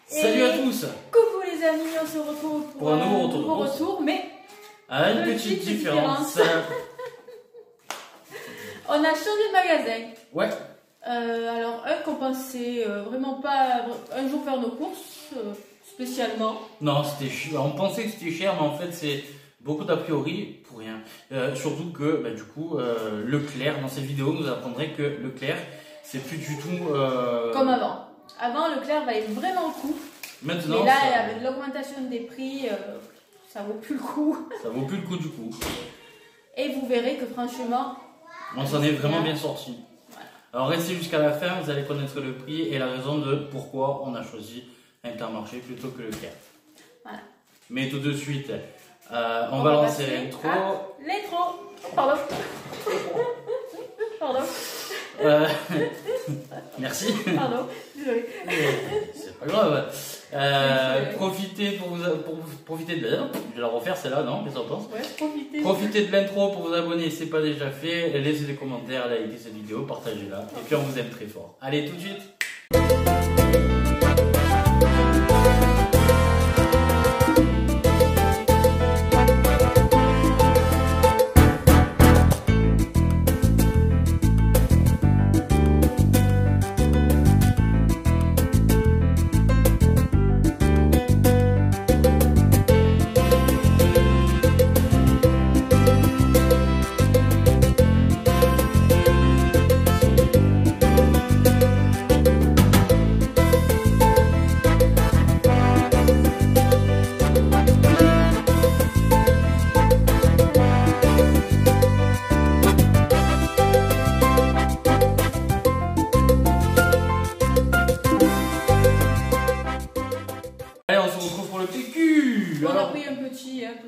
Salut à tous. Coucou les amis, on se retrouve pour un nouveau retour, mais à une petite différence. On a changé de magasin. Ouais. Alors qu'on pensait vraiment pas un jour faire nos courses spécialement. Non, c'était cher. On pensait que c'était cher, mais en fait c'est beaucoup d'a priori pour rien. Surtout que du coup Leclerc, dans cette vidéo, nous apprendrait que Leclerc c'est plus du tout comme avant. Avant Leclerc valait vraiment le coup. Maintenant, mais là, avec l'augmentation des prix, ça vaut plus le coup. Ça vaut plus le coup du coup. Et vous verrez que franchement, on s'en est vraiment bien sorti. Voilà. Alors restez jusqu'à la fin, vous allez connaître le prix et la raison de pourquoi on a choisi Intermarché plutôt que Leclerc. Voilà. Mais tout de suite, on va lancer l'intro. L'intro. Oh, pardon. Pardon. Merci. Pardon, désolé. C'est pas grave. Profitez profitez de l'intro. Je vais la refaire celle-là, non? Qu'est-ce que t'en penses? Ouais, profitez de l'intro pour vous abonner si ce n'est pas déjà fait. Laissez des commentaires, likez cette vidéo, partagez-la. Et puis on vous aime très fort. Allez, tout de suite.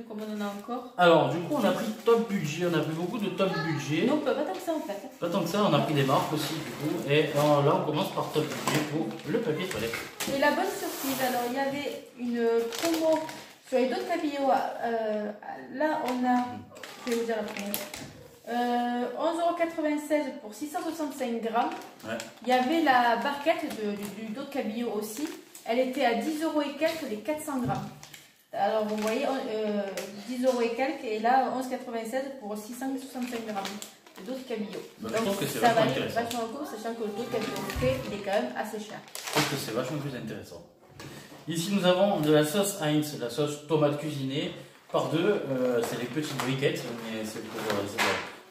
Comme on en a encore. Alors, du coup, on a pris top budget, on a pris beaucoup de top budget. Non, pas tant que ça en fait. Pas tant que ça, on a pris des marques aussi, du coup. Et là, on commence par top budget pour le papier toilette. Et la bonne surprise, alors il y avait une promo sur les d'autres papillons. Là, on a, je vais vous dire la promo. 11,96 € pour 665 grammes. Ouais. Il y avait la barquette du dos de cabillaud aussi. Elle était à 10 € et quelques les 400 grammes. Alors vous voyez, 10 € et quelques, et là 11,96 pour 665 grammes de dos de cabillaud. Donc, je trouve que c'est ça vachement valait intéressant. vachement le coup, sachant que le dos de cabillaud frais, il est quand même assez cher. Je trouve que c'est vachement plus intéressant. Ici, nous avons de la sauce Heinz, la sauce tomate cuisinée par deux. C'est les petites briquettes, mais c'est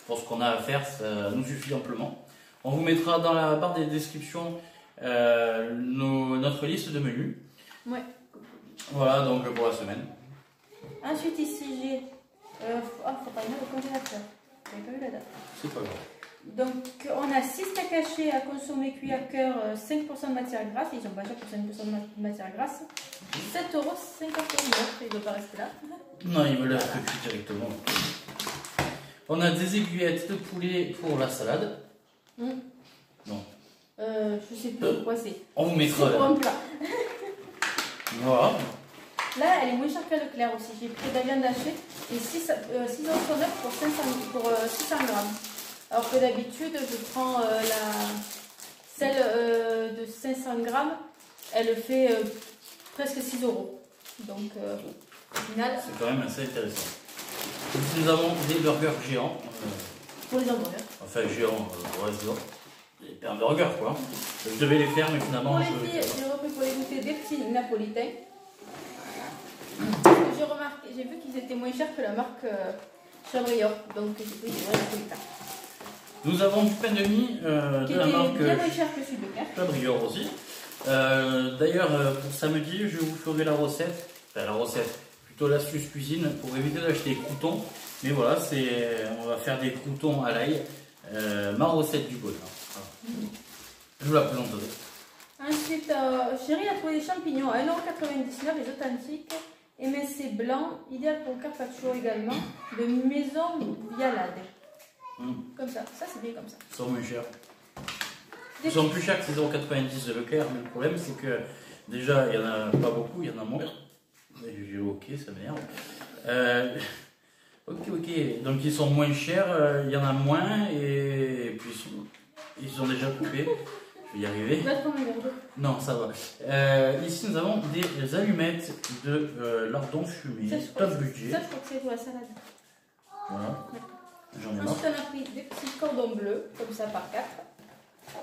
pour ce qu'on a à faire, ça nous suffit amplement. On vous mettra dans la barre des descriptions notre liste de menus. Ouais. Voilà, donc pour la semaine. Ensuite, ici, j'ai. Faut pas le mettre au congélateur. J'avais pas vu la date. C'est pas grave. Donc, on a 6 steaks hachés à consommer cuits à cœur, 5% de matière grasse. Ils sont pas chers pour 5% de matière grasse. 7,59 €. Il ne doit pas rester là. Non, il me l'a fait cuit directement. On a des aiguillettes de poulet pour la salade. Non. Je sais plus pourquoi c'est. On vous mettra. C'est pour un plat. Voilà. Là, elle est moins chère qu'à Leclerc aussi. J'ai pris de la viande hachée et 6,69 € pour 600 grammes. Alors que d'habitude, je prends celle de 500 grammes. Elle fait presque 6 €. Donc, au final. C'est quand même assez intéressant. Nous avons des burgers géants. Pour les hamburgers. Enfin, géants, ouais, c'est ça. Et un burger, quoi. Je devais les faire, mais finalement. Pour les filles, j'ai repris pour les goûter des petits napolitains. J'ai vu qu'ils étaient moins chers que la marque Chabrior. Donc, j'ai pris des vrais napolitains. Nous avons du pain de mie de la marque bien moins cher que celui de Leclerc. Chabrior aussi. D'ailleurs, pour samedi, je vous ferai la recette. Enfin, la recette, plutôt l'astuce cuisine pour éviter d'acheter des croûtons. Mais voilà, on va faire des croûtons à l'ail. Ma recette du bonheur. Voilà. Je vous la présenterai. Ensuite, Chérie a trouvé des champignons à 1,99 €, les authentiques, émincés blancs, idéal pour le carpaccio également, de Maison Vialade. Comme ça c'est bien comme ça. Ils sont moins chers. Ils sont plus chers que 6,90 € de Leclerc, mais le problème c'est que déjà il n'y en a pas beaucoup, il y en a moins. Ok, ça m'énerve. Ok, donc ils sont moins chers, il y en a moins et puis ils sont déjà coupés. Je vais y arriver. Tu vas te prendre un verre d'eau. Non, ça va. Ici, nous avons des allumettes de lardon fumé, top budget. Ça, je crois que c'est pour la salade. Voilà. J'en ai marre. Ensuite, on a pris des petits cordons bleus, comme ça, par 4.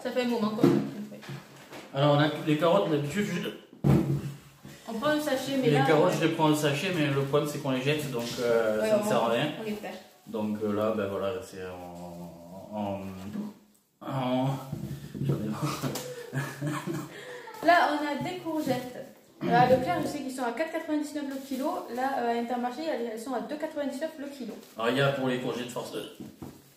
Ça fait un moment qu'on fait. Alors, on a les carottes, d'habitude, On prend un sachet, mais les là... carottes, je les prends en sachet, mais le problème, c'est qu'on les jette, donc ouais, ça ne sert à rien. On les perd. Donc là, ben voilà, c'est J'en ai marre. Là, on a des courgettes. À Leclerc, je sais qu'ils sont à 4,99 le kilo. Là, à Intermarché, elles sont à 2,99 le kilo. Alors, il y a pour les courgettes force.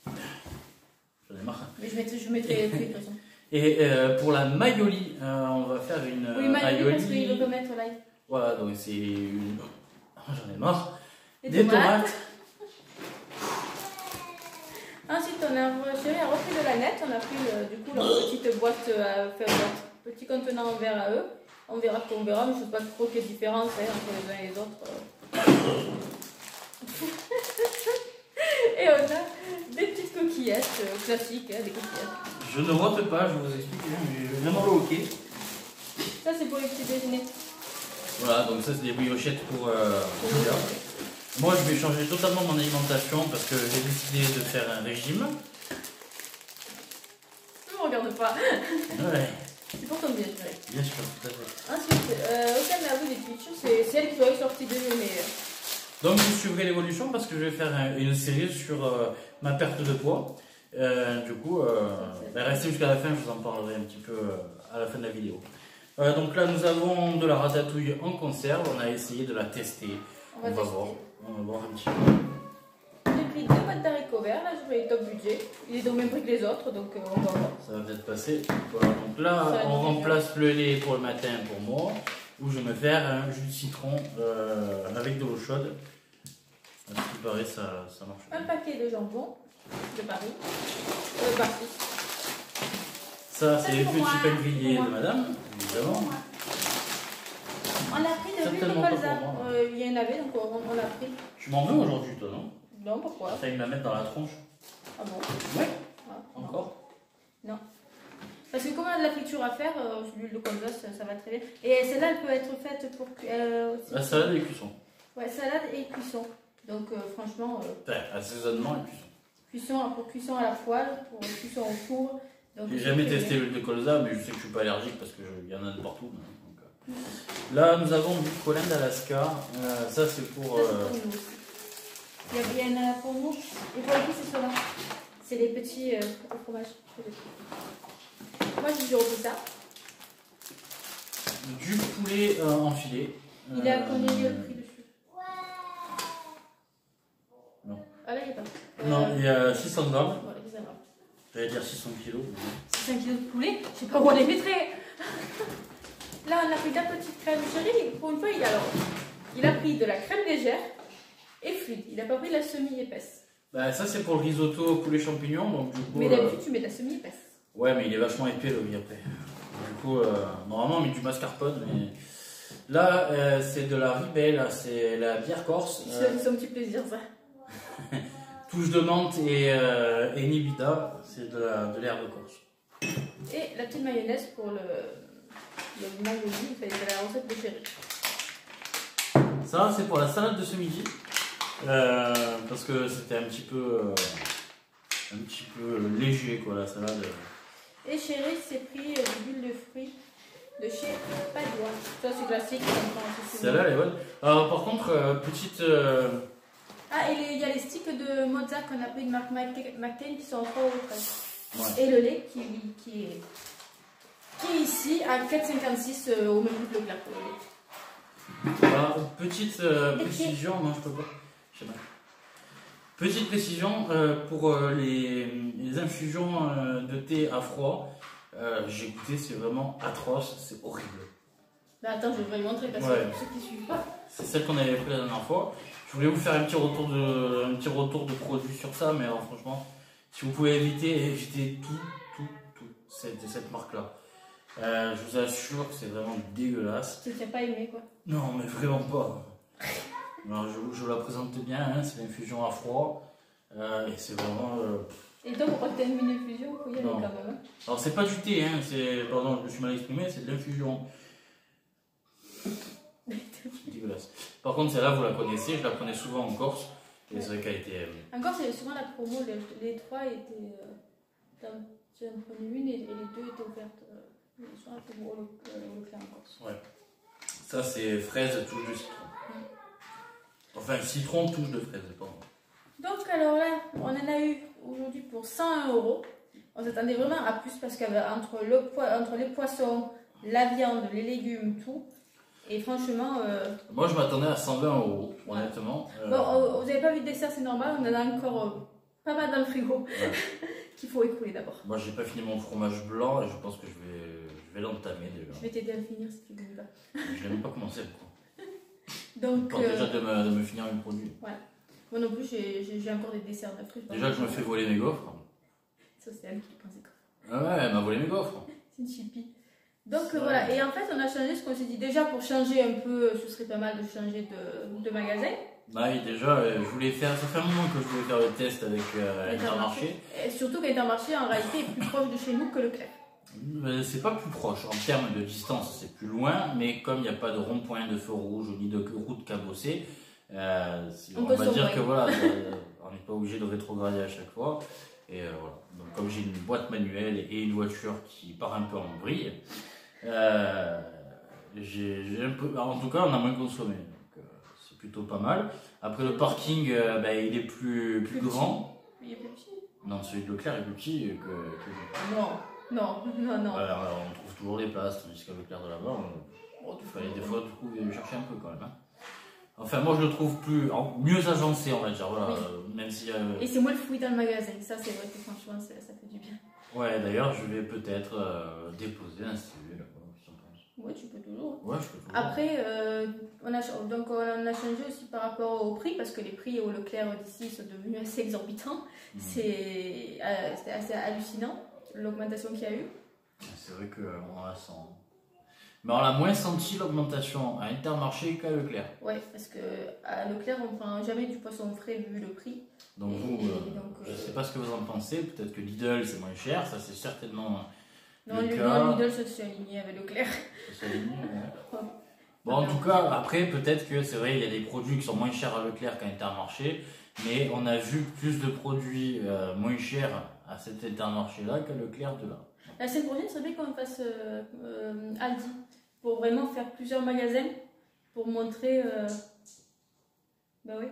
J'en ai marre. Mais je mettrai les prix de toute façon. Et pour la maïoli, on va faire une Oui, maïoli, parce qu'il veut mettre l'ail. Voilà, donc c'est une... J'en ai marre. Des tomates. Ensuite, on a repris de la nette. On a pris du coup leur petite boîte à faire leur petit contenant en verre à eux. On verra qu'on verra, mais je ne sais pas trop quelle différence entre les uns et les autres. Et on a des petites coquillettes classiques, des coquillettes. Je ne rote pas, je vous explique, j'ai vraiment le hockey. Ça, c'est pour les petits déjeuners. Voilà, donc ça, c'est des briochettes pour Julia. Moi, je vais changer totalement mon alimentation parce que j'ai décidé de faire un régime. Ne me regarde pas. Ouais. C'est pour ton bien, je dirais. Bien sûr, tout à fait. Ensuite, au Canada des Twitch, c'est elle qui doit être sortie déjeuner. Donc, vous suivrez l'évolution parce que je vais faire une série sur ma perte de poids. Du coup, restez jusqu'à la fin, je vous en parlerai un petit peu à la fin de la vidéo. Donc là, nous avons de la ratatouille en conserve. On a essayé de la tester. On va voir. On va voir un petit peu. J'ai pris 2 boîtes d'haricots verts, là je fais top budget. Il est au même prix que les autres, donc on va voir. Ça va peut-être passer. Voilà, donc là, on remplace le lait pour le matin pour moi, où je vais me faire un jus de citron avec de l'eau chaude. À ce qui paraît, ça marche. Un paquet de jambon de Paris. Paris. Ça, c'est les petits pain de madame, évidemment. On a pris de l'huile de colza. Il y en avait, donc on l'a pris. Tu m'en veux aujourd'hui, toi, non? Non, pourquoi? Ça, il me la mettre dans la tronche. Ah bon? Ouais. Ah, Encore? Non. Parce que comme on a de la friture à faire, l'huile de colza, ça va très bien. Et celle-là, elle peut être faite pour... aussi. La salade et cuisson. Ouais, salade et cuisson. Donc franchement... assaisonnement et cuisson. Pour cuisson à la poêle, pour cuisson au four. J'ai jamais testé l'huile de colza, mais je sais que je suis pas allergique parce qu'il y en a de partout. Donc, là, nous avons du colin d'Alaska. Ça, c'est pour... Il y en a pour nous. Et pour les petits, c'est cela. C'est les petits fromages. Moi, j'ai repris ça. Du poulet en filet. Il a combien le prix dessus? Non. Ah là, il n'y a pas. Non, il y a 600 grammes. Voilà, 600 grammes. J'allais dire 600 kilos. 600 kilos de poulet, je sais pas où on les mettrait. Là, on a pris de la petite crème chérie. Pour une fois, il a pris de la crème légère et fluide. Il n'a pas pris de la semi-épaisse. Bah, ça, c'est pour le risotto poulet champignon. Donc, du coup, mais d'habitude, tu mets de la semi-épaisse. Ouais, mais il est vachement épais le riz après. Du coup, normalement, on met du mascarpone. Mais là, c'est de la ribeye, là, c'est la bière corse. C'est un petit plaisir, ça. Touche de menthe et nibida, c'est de l'herbe corse. Et la petite mayonnaise pour le mayonnaise, c'est la recette de chéri. Ça, c'est pour la salade de ce midi. Parce que c'était un petit peu léger, quoi, la salade. Et chéri, c'est pris de l'huile de fruits de chez Padois. Ça, c'est classique. Celle-là, elle est bonne. Alors, par contre, petite... Ah, et il y a les sticks de mozza qu'on a pris de marque McCain qui sont en 3,13 €. Ouais. Et le lait qui est ici à 4,56 au même prix que le Leclerc. Alors, petite précision, non, je peux pas. Je sais pas. Petite précision pour les infusions de thé à froid. J'ai goûté, c'est vraiment atroce, c'est horrible. Bah attends, je vais vous montrer parce que pour ceux qui suivent pas. C'est celle qu'on avait pris la dernière fois. Je voulais vous faire un petit retour de produit sur ça, mais alors franchement, si vous pouvez éviter tout cette marque-là. Je vous assure que c'est vraiment dégueulasse. Tu n'as pas aimé quoi? Non, mais vraiment pas. Alors, je la présente bien, hein, c'est l'infusion à froid. Et c'est vraiment... Et toi, pour t'as une mini-fusion, il faut y aller Non. quand même. Hein. Alors c'est pas du thé, hein, c'est. Pardon, je me suis mal exprimé, c'est de l'infusion. C'est dégueulasse. Par contre, celle-là, vous la connaissez, je la prenais souvent en Corse. Et c'est vrai qu'elle était. Encore, c'est souvent la promo, les 3 étaient. J'en prenais une et les 2 étaient offertes. Sur la promo au Leclerc en Corse. Ouais. Ça, c'est fraise, touche de citron. Enfin, citron, touche de fraise, pardon. Donc, alors là, on en a eu aujourd'hui pour 101 €. On s'attendait vraiment à plus parce qu'entre les poissons, la viande, les légumes, tout. Et franchement. Moi, je m'attendais à 120 €, honnêtement. Bon, vous n'avez pas vu de dessert, c'est normal. On en a encore pas mal dans le frigo Ouais. qu'il faut écouler d'abord. Moi, j'ai pas fini mon fromage blanc et je pense que je vais l'entamer déjà. Je vais t'aider à le finir si tu ne veux pas. Je n'ai même pas commencé le coup. Donc. Déjà de me finir le produit. Ouais. Moi non plus, j'ai encore des desserts d'Afrique. Déjà que je me fais voler mes gaufres. Ça, c'est elle qui pensait quoi. Ah ouais, elle m'a volé mes gaufres. C'est une chippie. Donc voilà, et en fait, on a changé ce qu'on s'est dit. Déjà, pour changer un peu, ce serait pas mal de changer de magasin. Bah oui, déjà, je voulais faire. Ça fait un moment que je voulais faire le test avec Intermarché. Et surtout qu'Intermarché, en réalité, est plus proche de chez nous que Leclerc. C'est pas plus proche en termes de distance, c'est plus loin, mais comme il n'y a pas de rond-point de feu rouge ni de route cabossée, on va dire que voilà, on n'est pas obligé de rétrograder à chaque fois. Et voilà. Donc, comme j'ai une boîte manuelle et une voiture qui part un peu en vrille, j'ai un peu, en tout cas, on a moins consommé. Donc, c'est plutôt pas mal. Après, le parking, il est plus grand. Il est plus petit. Non, celui de Leclerc est plus petit que... Non. Alors, on trouve toujours des places, tandis qu'à Leclerc de là-bas, il fallait des fois du coup chercher un peu quand même. Hein. Enfin, moi je le trouve mieux agencé, on va dire. Voilà, oui. Même si. Et c'est moins le fouillis dans le magasin. Ça, c'est vrai que franchement, ça fait du bien. Ouais, d'ailleurs, je vais peut-être déposer un CV là-bas. Ouais, tu peux toujours. Ouais, je peux toujours. Après, on a changé aussi par rapport au prix, parce que les prix au Leclerc d'ici sont devenus assez exorbitants. C'était assez hallucinant, l'augmentation qu'il y a eu. C'est vrai qu'on la sent. Mais on a moins senti l'augmentation à Intermarché qu'à Leclerc. Ouais, parce qu'à Leclerc, on ne prend jamais du poisson frais vu le prix. Donc je ne sais pas ce que vous en pensez, peut-être que Lidl c'est moins cher, ça c'est certainement... Non, Lidl se aligné avec Leclerc. Ouais. Bon, en tout cas, après, peut-être que c'est vrai, il y a des produits qui sont moins chers à Leclerc qu'à Intermarché, mais on a vu plus de produits moins chers à cet Intermarché-là qu'à Leclerc de là. La semaine prochaine, c'est bien qu'on fasse Aldi, pour vraiment faire plusieurs magasins, pour montrer... Bah oui.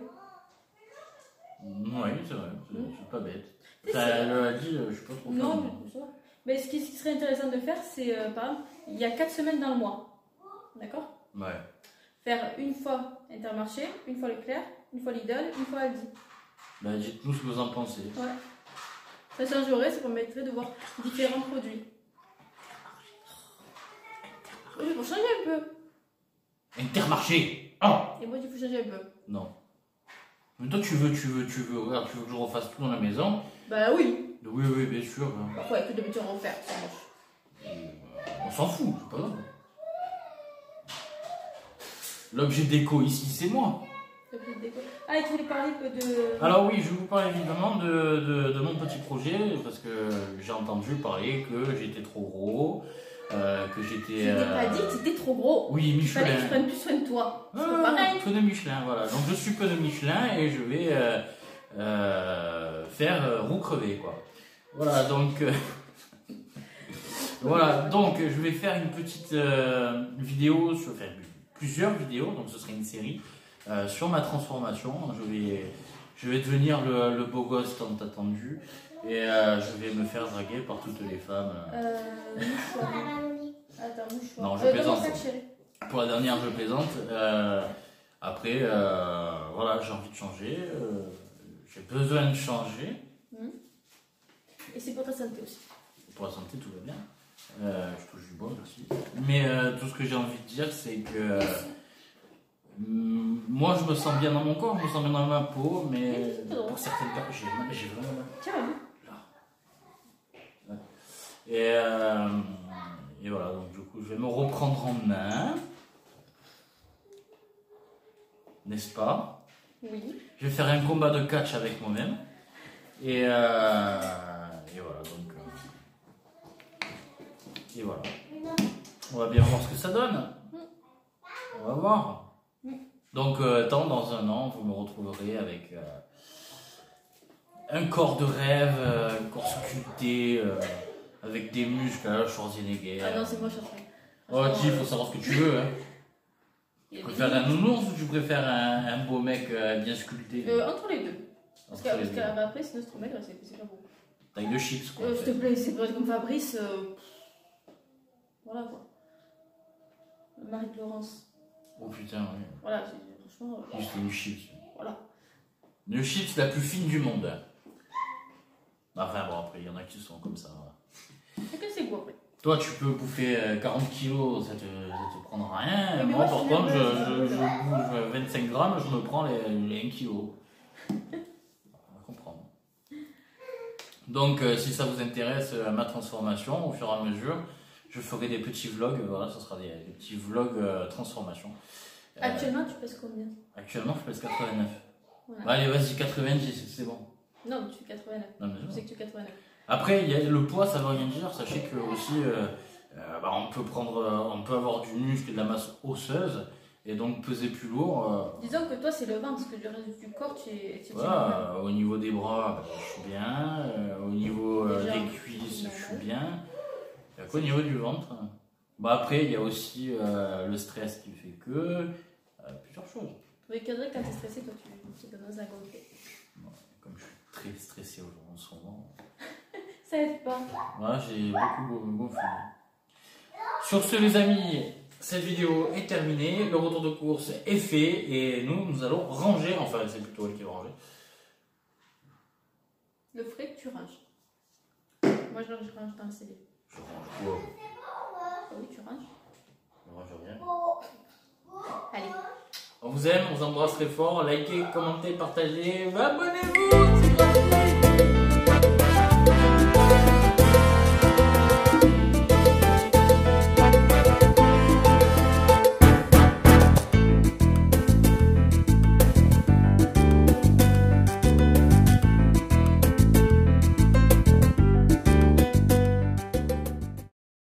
Oui, c'est vrai, c'est pas bête. Le Aldi, je suis pas trop fan. Non, mais ce qui serait intéressant de faire, c'est, par exemple, il y a 4 semaines dans le mois. D'accord? Ouais. Faire une fois Intermarché, une fois Leclerc, une fois Lidl, une fois Aldi. Bah, dites-nous ce que vous en pensez. Ouais. Ça changerait, ça permettrait de voir différents produits. Oui, pour changer un peu. Intermarché! Oh! Et moi, il faut changer un peu. Non. Mais toi, tu veux, regarde, tu veux que je refasse tout dans la maison? Bah oui. Oui, bien sûr. Parfois, il y a que de petits refaire, ça moche. On s'en fout, c'est pas grave. L'objet déco ici, c'est moi. Ah, et tu voulais parler de... Alors oui, je vais vous parler évidemment de mon petit projet, parce que j'ai entendu parler que j'étais trop gros, que j'étais... Je t'ai pas dit que t'étais trop gros. Oui, Michelin. Il fallait que tu prennes plus soin de toi. C'est pas pareil. Pneu Michelin, voilà. Donc je suis pneu Michelin et je vais faire roue crevée, quoi. Voilà, donc... voilà, donc je vais faire une petite vidéo, enfin plusieurs vidéos, donc ce serait une série, sur ma transformation. Je vais devenir le beau gosse tant attendu et je vais me faire draguer par toutes les femmes. Mouchoir. Attends, mouchoir. Non, je plaisante. Chérie. Pour la dernière, je plaisante. Après, voilà, j'ai envie de changer. J'ai besoin de changer. Et c'est pour ta santé aussi. Pour la santé, tout va bien. Je touche du bois aussi. Mais tout ce que j'ai envie de dire, c'est que moi, je me sens bien dans mon corps, je me sens bien dans ma peau, mais pour certaines personnes, j'ai vraiment mal. Tiens, là. Et voilà, donc du coup, je vais me reprendre en main. N'est-ce pas? Oui. Je vais faire un combat de catch avec moi-même. Et voilà, donc. Et voilà. On va bien voir ce que ça donne. On va voir. Donc, dans un an, vous me retrouverez avec un corps de rêve, un corps sculpté, avec des muscles à la Schwarzenegger. Ah non, c'est moi, je ferai. Oh, il faut savoir ce que tu veux. Hein. Tu préfères un nounours ou tu préfères un beau mec bien sculpté? Entre les deux. Parce qu'après, sinon, c'est trop maigre, c'est pas beau. Taille de chips, quoi. S'il te plaît, c'est pas comme Fabrice. Voilà quoi. Le mari de Laurence. Oh putain, oui. Voilà, franchement. Juste une chips. Voilà. Une chips la plus fine du monde. Enfin bon, après, il y en a qui sont comme ça. C'est que c'est beau après. Toi, tu peux bouffer 40 kilos, ça te prendra rien. Mais moi, moi, par je contre, suis je bouffe 25 grammes, je me prends les 1 kilo. On va comprendre. Donc, si ça vous intéresse, ma transformation, au fur et à mesure, je ferai des petits vlogs. Voilà, ce sera des petits vlogs transformation. Actuellement, tu pèses combien? Actuellement, je pèse 89. Voilà. Bah, allez, vas-y, 90, c'est bon. Non, tu fais 89. Non, mais Je sais que tu fais 89. Après, il y a le poids, ça veut rien dire. Sachez que aussi, on peut avoir du muscle et de la masse osseuse et donc peser plus lourd. Disons que toi, c'est le ventre, parce que du reste du corps, tu es Voilà, au niveau des bras, je suis bien. Au niveau des cuisses, je suis bien. Il y a qu'au niveau du ventre. Après, il y a aussi le stress qui fait que plusieurs choses. Oui, quand tu es stressé, toi, tu commences à gonfler. Bon, comme je suis très stressé aujourd'hui en ce moment. Ça aide pas. Voilà, j'ai beaucoup gonflé. Sur ce, les amis, cette vidéo est terminée. Le retour de course est fait et nous allons ranger. Enfin, c'est plutôt elle qui va ranger. Le frais, tu ranges. Moi, je range dans le CD. Je range quoi? Ah oui, tu ranges. Je range rien. Allez. On vous aime, on vous embrasse très fort. Likez, commentez, partagez, abonnez-vous.